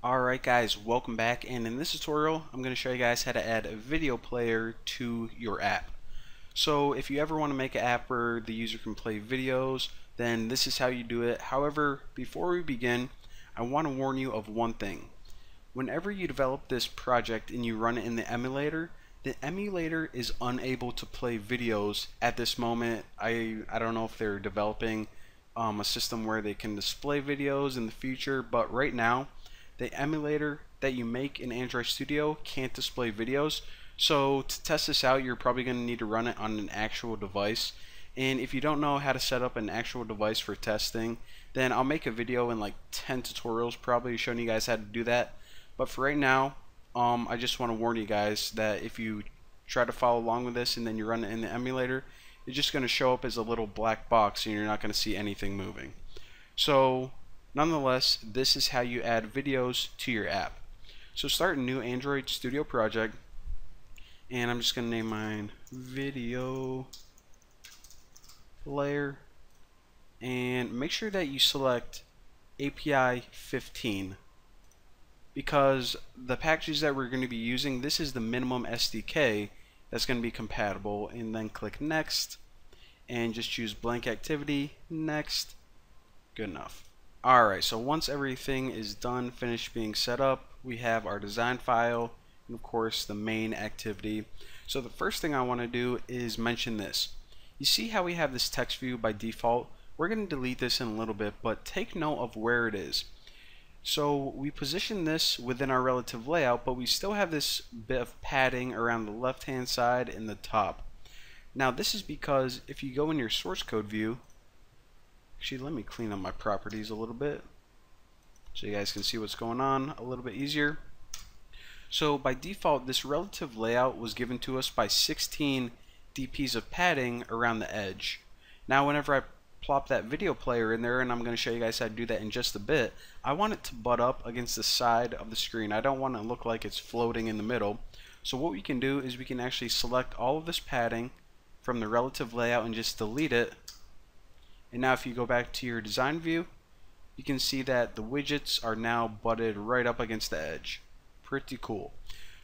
Alright guys, welcome back, and in this tutorial I'm going to show you guys how to add a video player to your app. So if you ever want to make an app where the user can play videos, then this is how you do it. However, before we begin, I want to warn you of one thing. Whenever you develop this project and you run it in the emulator is unable to play videos at this moment. I don't know if they're developing a system where they can display videos in the future, but right now the emulator that you make in Android Studio can't display videos. So to test this out, you're probably going to need to run it on an actual device. And if you don't know how to set up an actual device for testing, then I'll make a video in like 10 tutorials probably showing you guys how to do that. But for right now, I just want to warn you guys that if you try to follow along with this and then you run it in the emulator, it's just going to show up as a little black box and you're not going to see anything moving. So nonetheless, this is how you add videos to your app. So start a new Android Studio project, and I'm just going to name mine Video Player, and make sure that you select API 15 because the packages that we're going to be using, this is the minimum SDK that's going to be compatible. And then click Next and just choose blank activity, Next. Good enough. Alright, so once everything is done, finished being set up, we have our design file and of course the main activity. So the first thing I want to do is mention this. You see how we have this text view by default? We're going to delete this in a little bit, but take note of where it is. So we position this within our relative layout, but we still have this bit of padding around the left hand side and the top. Now this is because if you go in your source code view, actually let me clean up my properties a little bit so you guys can see what's going on a little bit easier. So by default, this relative layout was given to us by 16 dps of padding around the edge. Now whenever I plop that video player in there, and I'm going to show you guys how to do that in just a bit, I want it to butt up against the side of the screen. I don't want it to look like it's floating in the middle. So what we can do is we can actually select all of this padding from the relative layout and just delete it. And now if you go back to your design view, you can see that the widgets are now butted right up against the edge. Pretty cool.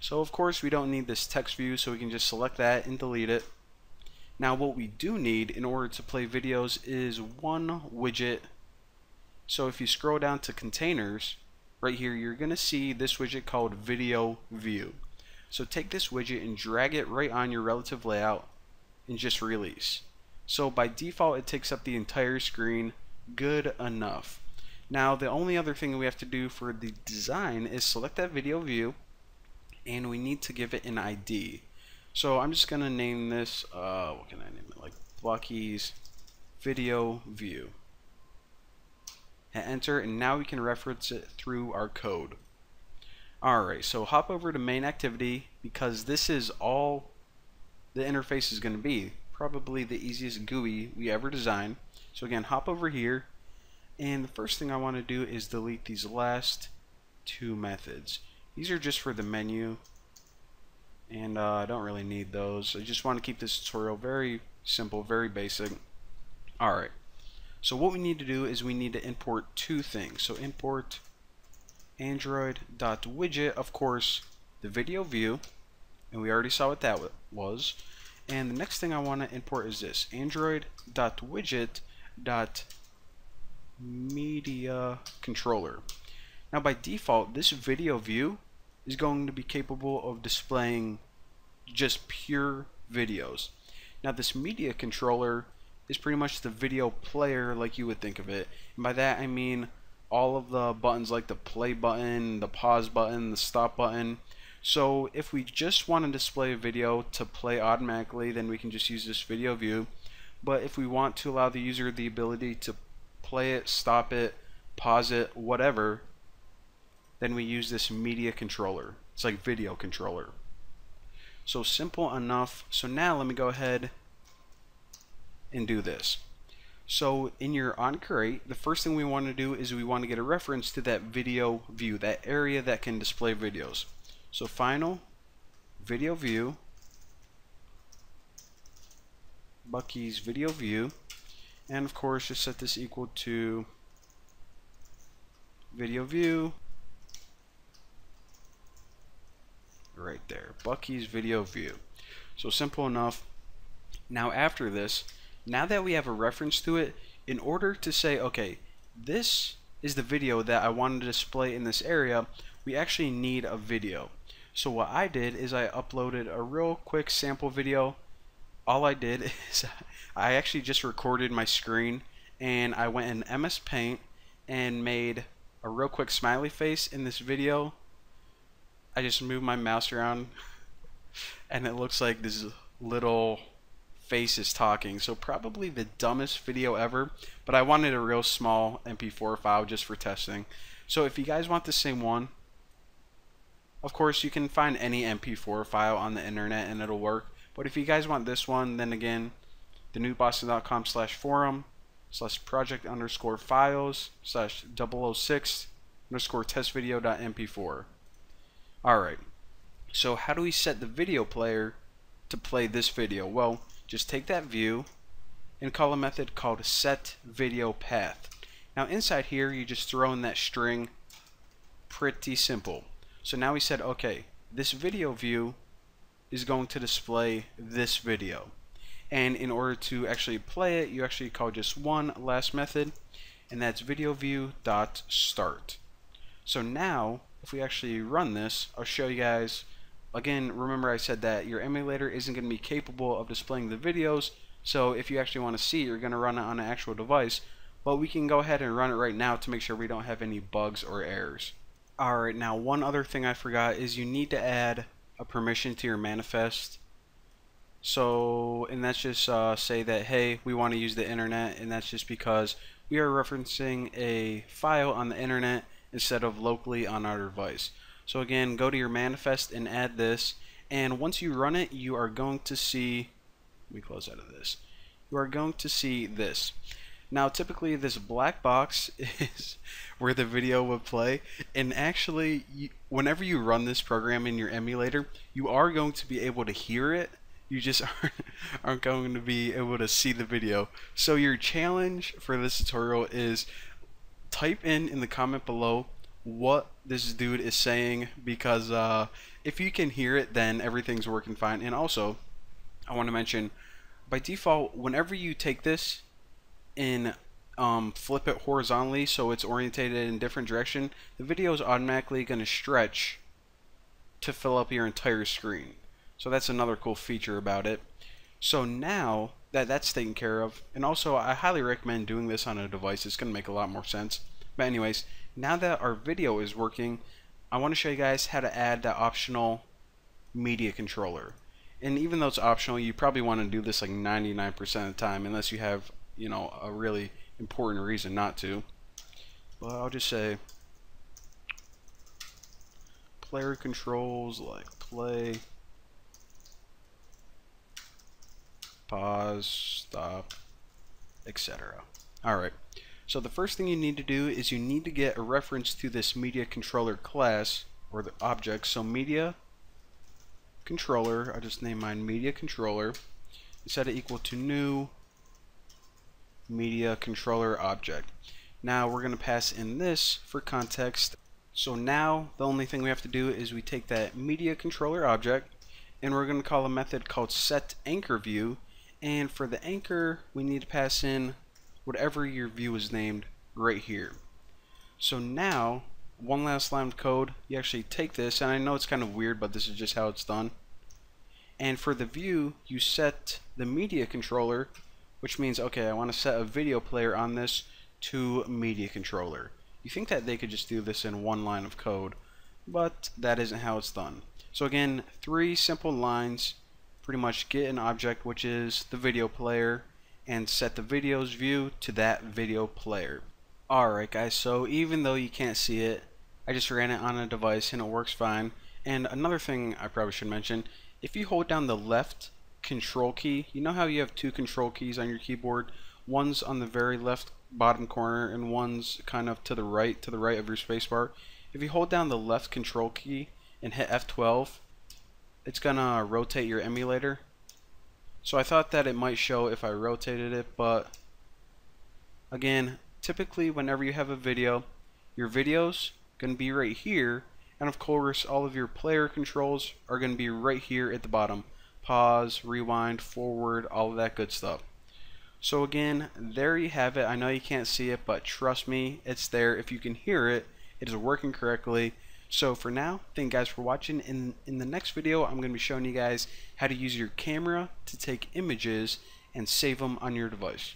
So of course we don't need this text view, so we can just select that and delete it. Now what we do need in order to play videos is one widget. So if you scroll down to containers, right here you're going to see this widget called Video View. So take this widget and drag it right on your relative layout and just release. So by default it takes up the entire screen. Good enough. Now the only other thing we have to do for the design is select that video view, and we need to give it an ID. So I'm just gonna name this what can I name it, like Blocky's Video View. Hit enter, and now we can reference it through our code. Alright, so hop over to main activity, because this is all the interface is going to be. Probably the easiest GUI we ever designed. So again, hop over here, and the first thing I want to do is delete these last two methods. These are just for the menu, and I don't really need those. I just want to keep this tutorial very simple, very basic. Alright, so what we need to do is we need to import two things. So import Android.widget, of course, the video view, and we already saw what that was. And the next thing I want to import is this, Android.widget.media controller. Now by default, this video view is going to be capable of displaying just pure videos. Now this media controller is pretty much the video player like you would think of it. And by that I mean all of the buttons like the play button, the pause button, the stop button. So if we just want to display a video to play automatically, then we can just use this video view. But if we want to allow the user the ability to play it, stop it, pause it, whatever, then we use this media controller. It's like video controller. So simple enough. So now let me go ahead and do this. So in your onCreate, the first thing we want to do is we want to get a reference to that video view, that area that can display videos. So final video view, Bucky's video view, and of course just set this equal to video view right there, Bucky's video view. So simple enough. Now after this, now that we have a reference to it, in order to say, okay, this is the video that I want to display in this area, we actually need a video. So what I did is I uploaded a real quick sample video. All I did is I actually just recorded my screen, and I went in MS Paint and made a real quick smiley face in this video. I just moved my mouse around and it looks like this little face is talking. So probably the dumbest video ever, but I wanted a real small MP4 file just for testing. So if you guys want the same one, of course you can find any MP4 file on the internet and it'll work. But if you guys want this one, then again, thenewboston.com/forum/project_files/006_testvideo.mp4. Alright, so how do we set the video player to play this video? Well, just take that view and call a method called setVideoPath. Now inside here, you just throw in that string. Pretty simple. So now we said, okay, this video view is going to display this video. And in order to actually play it, you actually call just one last method, and that's videoView.start. So now, if we actually run this, I'll show you guys. Again, remember I said that your emulator isn't going to be capable of displaying the videos, so if you actually want to see it, you're going to run it on an actual device. But we can go ahead and run it right now to make sure we don't have any bugs or errors. Alright, now one other thing I forgot is you need to add a permission to your manifest. So, and that's just say that, hey, we want to use the internet, and that's just because we are referencing a file on the internet instead of locally on our device. So again, go to your manifest and add this, and once you run it, you are going to see, let me close out of this, you are going to see this. Now typically this black box is where the video would play, and actually whenever you run this program in your emulator, you are going to be able to hear it. You just aren't going to be able to see the video. So your challenge for this tutorial is type in the comment below what this dude is saying, because if you can hear it, then everything's working fine. And also, I want to mention, by default, whenever you take this and flip it horizontally so it's orientated in a different direction, the video is automatically going to stretch to fill up your entire screen. So that's another cool feature about it. So now that that's taken care of, and also I highly recommend doing this on a device, it's going to make a lot more sense. But anyways, now that our video is working, I want to show you guys how to add that optional media controller. And even though it's optional, you probably want to do this like 99% of the time, unless you have, you know, a really important reason not to. But I'll just say player controls, like play, pause, stop, etc. Alright, so the first thing you need to do is you need to get a reference to this media controller class, or the object. So media controller, I just named mine media controller, set it equal to new media controller object. Now we're going to pass in this for context. So now the only thing we have to do is we take that media controller object, and we're going to call a method called setAnchorView. And for the anchor, we need to pass in whatever your view is named right here. So now, one last line of code, you actually take this, and I know it's kind of weird, but this is just how it's done. And for the view, you set the media controller, which means, okay, I want to set a video player on this to media controller. You think that they could just do this in one line of code, but that isn't how it's done. So again, 3 simple lines. Pretty much get an object, which is the video player, and set the video's view to that video player. Alright guys, so even though you can't see it, I just ran it on a device and it works fine. And another thing I probably should mention, if you hold down the left control key, you know how you have 2 control keys on your keyboard? One's on the very left bottom corner and one's kind of to the right of your spacebar. If you hold down the left control key and hit F12, it's gonna rotate your emulator. So I thought that it might show if I rotated it, but again, typically whenever you have a video, your video's gonna be right here, And of course, all of your player controls are going to be right here at the bottom. Pause, rewind, forward, all of that good stuff. So again, there you have it. I know you can't see it, but trust me, it's there. If you can hear it, it is working correctly. So for now, thank you guys for watching. In the next video, I'm going to be showing you guys how to use your camera to take images and save them on your device.